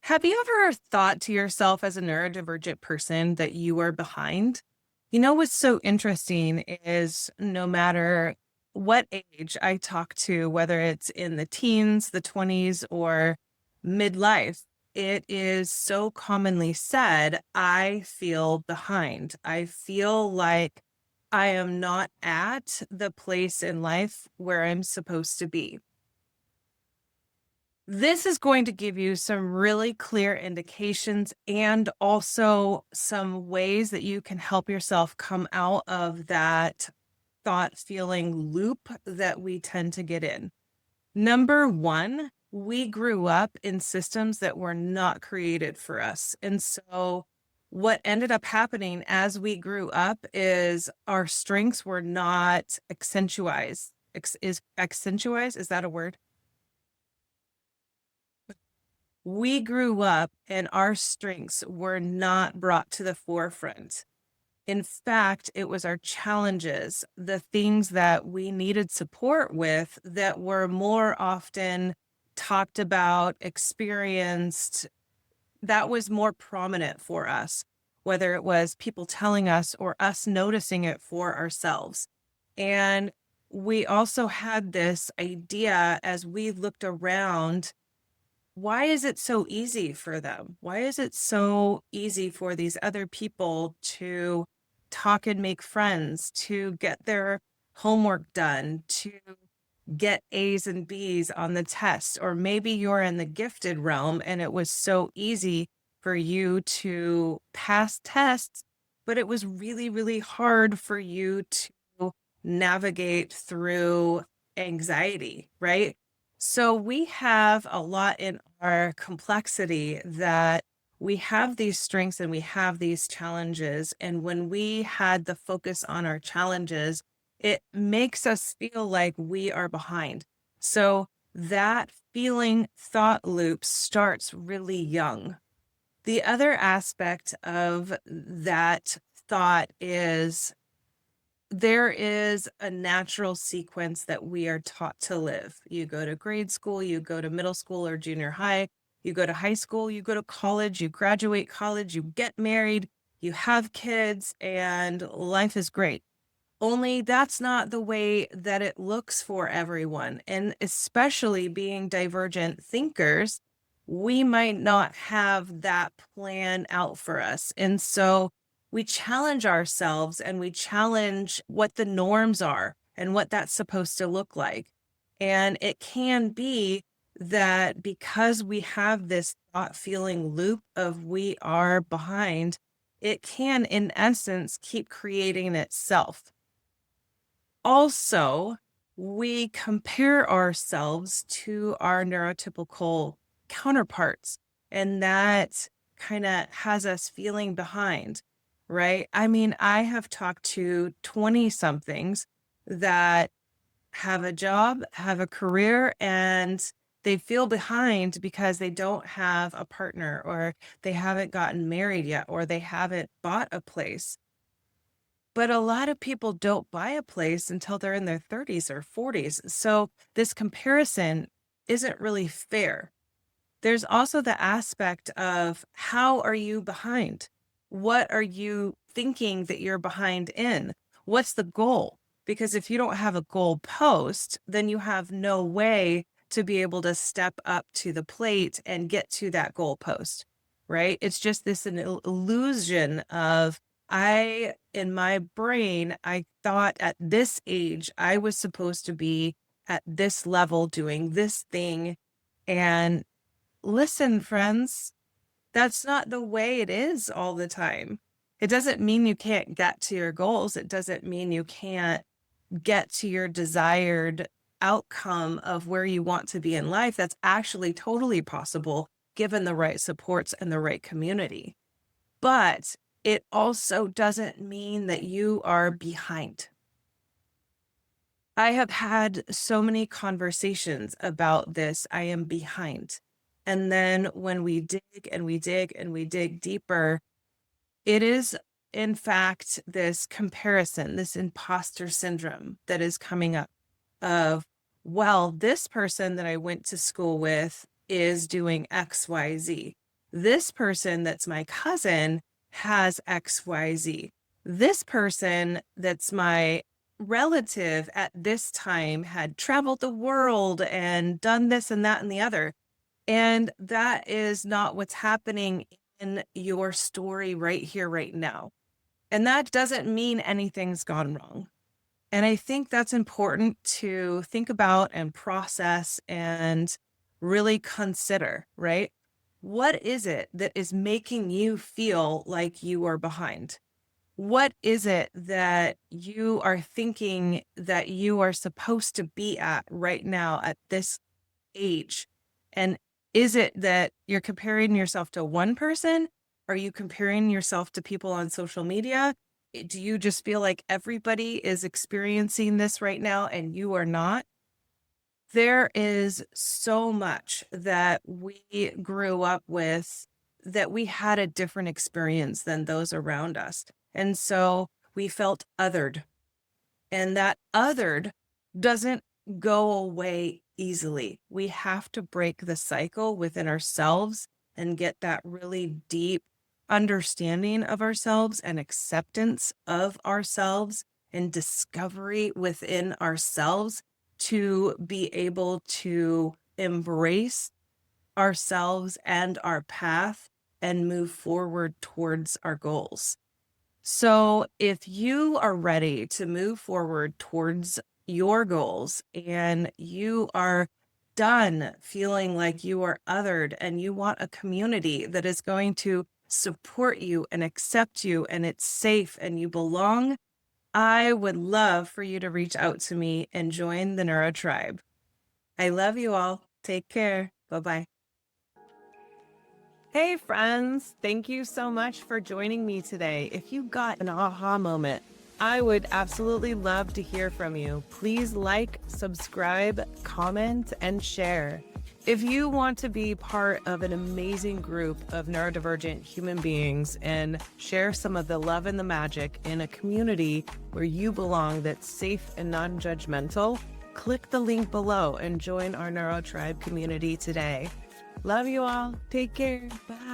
Have you ever thought to yourself as a neurodivergent person that you are behind? You know what's so interesting is no matter what age I talk to, whether it's in the teens, the 20s, or midlife, it is so commonly said, I feel behind. I feel like I am not at the place in life where I'm supposed to be. This is going to give you some really clear indications and also some ways that you can help yourself come out of that thought feeling loop that we tend to get in. Number one, we grew up in systems that were not created for us. And so what ended up happening as we grew up is our strengths were not accentuized. Is accentuized? Is that a word? We grew up and our strengths were not brought to the forefront. In fact, it was our challenges, the things that we needed support with that were more often talked about, experienced, that was more prominent for us, whether it was people telling us or us noticing it for ourselves. And we also had this idea as we looked around, why is it so easy for them? Why is it so easy for these other people to talk and make friends, to get their homework done, to get A's and B's on the test? Or maybe you're in the gifted realm and it was so easy for you to pass tests, but it was really, really hard for you to navigate through anxiety, right? So we have a lot in our complexity that we have these strengths and we have these challenges. And when we had the focus on our challenges, it makes us feel like we are behind. So that feeling thought loop starts really young. The other aspect of that thought is there is a natural sequence that we are taught to live. You go to grade school, you go to middle school or junior high, you go to high school, you go to college, you graduate college, you get married, you have kids, and life is great. Only that's not the way that it looks for everyone. And especially being divergent thinkers, we might not have that plan out for us. And so we challenge ourselves and we challenge what the norms are and what that's supposed to look like. And it can be that because we have this thought feeling loop of we are behind, it can, in essence, keep creating itself. Also, we compare ourselves to our neurotypical counterparts, and that kind of has us feeling behind, right? I mean, I have talked to 20 somethings that have a job, have a career, and they feel behind because they don't have a partner or they haven't gotten married yet or they haven't bought a place. But a lot of people don't buy a place until they're in their 30s or 40s. So this comparison isn't really fair. There's also the aspect of how are you behind? What are you thinking that you're behind in? What's the goal? Because if you don't have a goal post, then you have no way to be able to step up to the plate and get to that goal post, right? It's just this an illusion of in my brain, I thought at this age, I was supposed to be at this level doing this thing. And listen, friends, that's not the way it is all the time. It doesn't mean you can't get to your goals. It doesn't mean you can't get to your desired outcome of where you want to be in life. That's actually totally possible given the right supports and the right community. But it also doesn't mean that you are behind. I have had so many conversations about this. I am behind. And then when we dig and we dig and we dig deeper, it is, in fact, this comparison, this imposter syndrome that is coming up of, well, this person that I went to school with is doing XYZ. This person that's my cousin has XYZ. This person that's my relative at this time had traveled the world and done this and that and the other. And that is not what's happening in your story right here, right now. And that doesn't mean anything's gone wrong. And I think that's important to think about and process and really consider, right? What is it that is making you feel like you are behind? What is it that you are thinking that you are supposed to be at right now at this age? And is it that you're comparing yourself to one person? Are you comparing yourself to people on social media? Do you just feel like everybody is experiencing this right now and you are not? There is so much that we grew up with that we had a different experience than those around us. And so we felt othered. And that othered doesn't go away easily. We have to break the cycle within ourselves and get that really deep understanding of ourselves and acceptance of ourselves and discovery within ourselves to be able to embrace ourselves and our path and move forward towards our goals. So, if you are ready to move forward towards your goals and you are done feeling like you are othered and you want a community that is going to support you and accept you and it's safe and you belong, I would love for you to reach out to me and join the Neuro Tribe. I love you all. Take care. Bye-bye. Hey friends, thank you so much for joining me today. If you got an aha moment, I would absolutely love to hear from you. Please like, subscribe, comment, and share. If you want to be part of an amazing group of neurodivergent human beings and share some of the love and the magic in a community where you belong that's safe and non-judgmental, click the link below and join our Neuro Tribe community today. Love you all. Take care. Bye.